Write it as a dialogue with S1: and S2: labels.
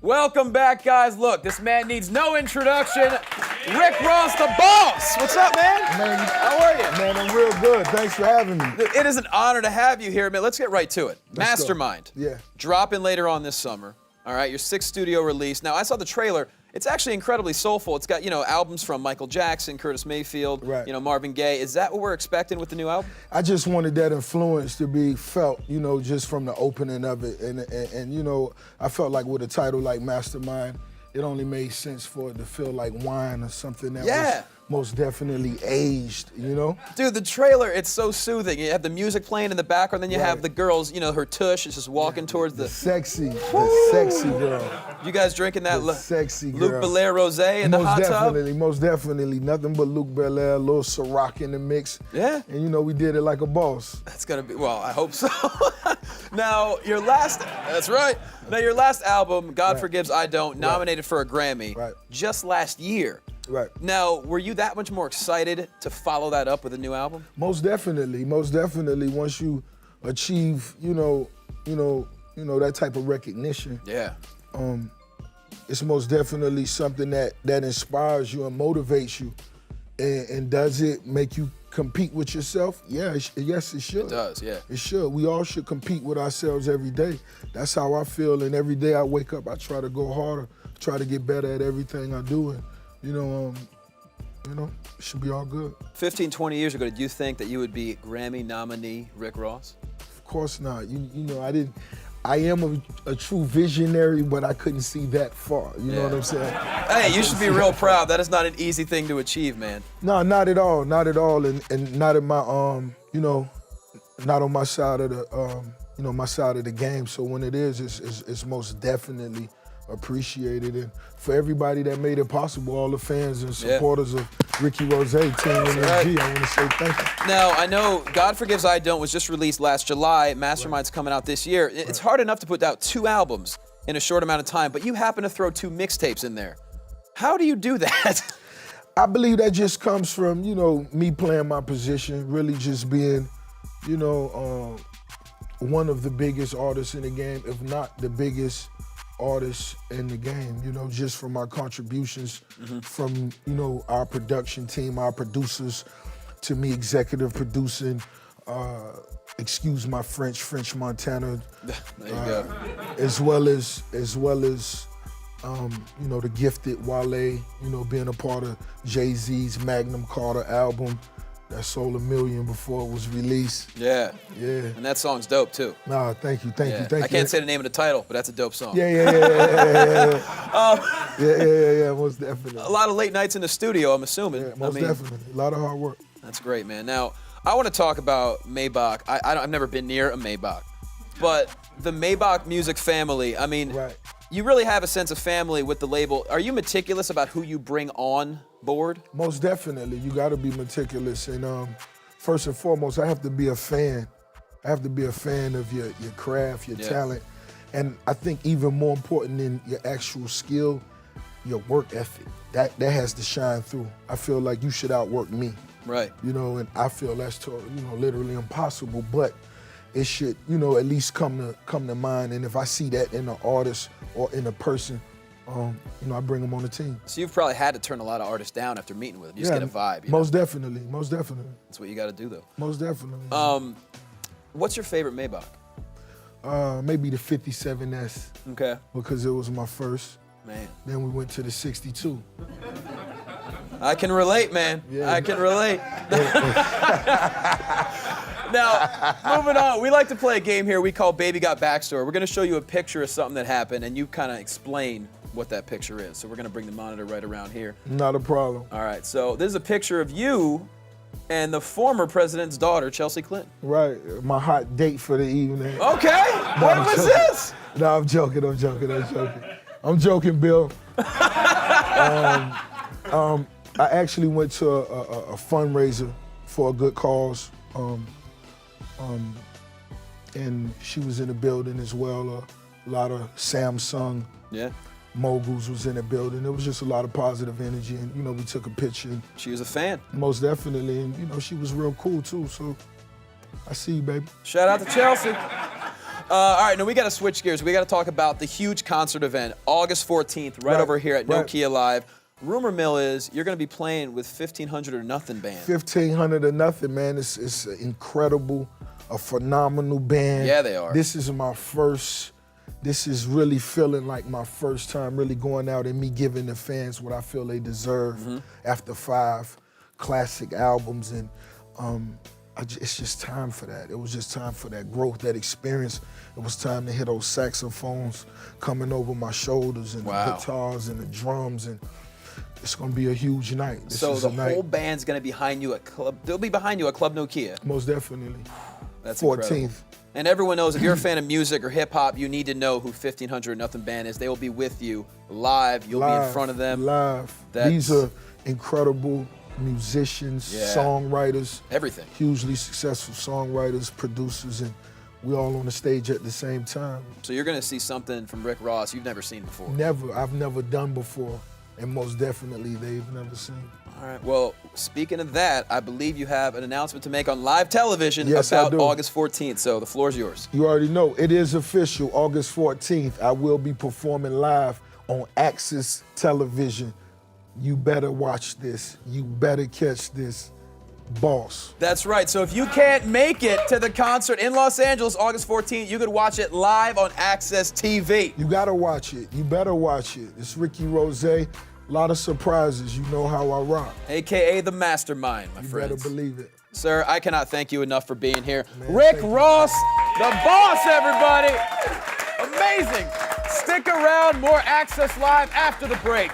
S1: Welcome back, guys. Look, this man needs no introduction. Rick Ross, the boss. What's up, man? How are you?
S2: Man, I'm real good. Thanks for having me.
S1: It is an honor to have you here, man. Let's get right to it. Mastermind.
S2: Yeah.
S1: Dropping later on this summer. All right, your 6th studio release. Now, I saw the trailer. It's actually incredibly soulful. It's got, albums from Michael Jackson, Curtis Mayfield,
S2: right.
S1: Marvin Gaye. Is that what we're expecting with the new album?
S2: I just wanted that influence to be felt, just from the opening of it. And I felt like with a title like Mastermind, it only made sense for it to feel like wine or something that was most definitely aged,
S1: Dude, the trailer, it's so soothing. You have the music playing in the background, then you have the girls, her tush is just walking towards the
S2: sexy girl.
S1: You guys drinking that
S2: sexy girl.
S1: Luc Belaire rosé in the hot tub?
S2: Most definitely. Nothing but Luc Belaire, a little Ciroc in the mix.
S1: Yeah.
S2: And we did it like a boss.
S1: That's gonna be, well, I hope so. Now, that's right. Now, your last album, God Forgives, I Don't, nominated for a Grammy just last year.
S2: Right.
S1: Now, were you that much more excited to follow that up with a new album?
S2: Most definitely. Once you achieve, that type of recognition.
S1: Yeah.
S2: It's most definitely something that inspires you and motivates you. And does it make you compete with yourself? Yes, it should.
S1: It does, yeah.
S2: It should. We all should compete with ourselves every day. That's how I feel, and every day I wake up, I try to go harder, try to get better at everything I do, and it should be all good.
S1: 15, 20 years ago, did you think that you would be Grammy nominee Rick Ross?
S2: Of course not. I didn't. I am a true visionary, but I couldn't see that far. You know what I'm saying?
S1: Hey, you should be real proud. That is not an easy thing to achieve, man.
S2: No, not at all. Not at all. And not in my not on my side of the my side of the game. So when it is, it's most definitely appreciated. And for everybody that made it possible, all the fans and supporters of Ricky Rose, Team NSG, I want to say thank you.
S1: Now, I know God Forgives I Don't was just released last July. Mastermind's coming out this year. It's hard enough to put out 2 albums in a short amount of time, but you happen to throw 2 mixtapes in there. How do you do that?
S2: I believe that just comes from, me playing my position, really just being, one of the biggest artists in the game, if not the biggest artists in the game, just from our contributions from, our production team, our producers, to me executive producing, excuse my French Montana.
S1: There you go.
S2: As well as the gifted Wale, being a part of Jay-Z's Magnum Carter album that sold 1 million before it was released.
S1: Yeah.
S2: Yeah.
S1: And that song's dope too.
S2: Nah, thank you.
S1: I can't say the name of the title, but that's a dope song.
S2: Yeah, most definitely.
S1: A lot of late nights in the studio, I'm assuming.
S2: Yeah, most definitely. A lot of hard work.
S1: That's great, man. Now, I want to talk about Maybach. I've never been near a Maybach, but the Maybach music family, you really have a sense of family with the label. Are you meticulous about who you bring on board?
S2: Most definitely. You got to be meticulous. And first and foremost, I have to be a fan. I have to be a fan of your craft, your talent. And I think even more important than your actual skill, your work ethic. That has to shine through. I feel like you should outwork me.
S1: Right.
S2: And I feel that's literally impossible, but it should, at least come to mind. And if I see that in an artist or in a person, I bring them on the team.
S1: So you've probably had to turn a lot of artists down after meeting with them. You just get a vibe.
S2: Most definitely.
S1: That's what you got to do, though.
S2: Most definitely.
S1: What's your favorite Maybach?
S2: Maybe the 57S.
S1: Okay.
S2: Because it was my first.
S1: Man.
S2: Then we went to the 62.
S1: I can relate, man. Yeah. I can relate. Now, moving on, we like to play a game here we call Baby Got Backstory. We're going to show you a picture of something that happened, and you kind of explain what that picture is. So we're going to bring the monitor right around here.
S2: Not a problem.
S1: All right, so this is a picture of you and the former president's daughter, Chelsea Clinton.
S2: Right, my hot date for the evening.
S1: Okay, what was this?
S2: No, I'm joking, I'm joking, Bill. I actually went to a fundraiser for a good cause. And she was in the building as well. A lot of Samsung moguls was in the building. There was just a lot of positive energy, and we took a picture.
S1: She was a fan.
S2: Most definitely, and she was real cool too. So I see you, baby.
S1: Shout out to Chelsea. All right, now we got to switch gears. We got to talk about the huge concert event, August 14th, right over here at Nokia Live. Rumor mill is you're going to be playing with 1500 or Nothing band.
S2: 1500 or Nothing, man. It's an incredible, a phenomenal band.
S1: Yeah, they are.
S2: This is really feeling like my first time really going out and me giving the fans what I feel they deserve after 5 classic albums. And it's just time for that. It was just time for that growth, that experience. It was time to hear those saxophones coming over my shoulders and the guitars and the drums, and it's gonna be a huge night.
S1: So the whole band's gonna be behind you at Club. They'll be behind you at Club Nokia.
S2: Most definitely.
S1: That's
S2: 14th.
S1: Incredible. And everyone knows if you're a fan of music or hip hop, you need to know who 1500 Nothing Band is. They will be with you live. You'll be in front of them.
S2: Live. These are incredible musicians, songwriters.
S1: Everything.
S2: Hugely successful songwriters, producers, and we all on the stage at the same time.
S1: So you're gonna see something from Rick Ross you've never seen before.
S2: Never. I've never done before. And most definitely they've never seen.
S1: All right, well, speaking of that, I believe you have an announcement to make on live television
S2: about
S1: August 14th, so the floor is yours.
S2: You already know, it is official, August 14th. I will be performing live on AXS TV. You better watch this. You better catch this. Boss.
S1: That's right, so if you can't make it to the concert in Los Angeles August 14th, you could watch it live on AXS TV.
S2: You gotta watch it. You better watch it. It's Ricky Rose. A lot of surprises. You know how I rock.
S1: AKA the mastermind, my friends.
S2: You better believe it.
S1: Sir, I cannot thank you enough for being here.
S2: Man,
S1: Rick Ross, the boss, everybody. Amazing. Stick around, more AXS Live after the break.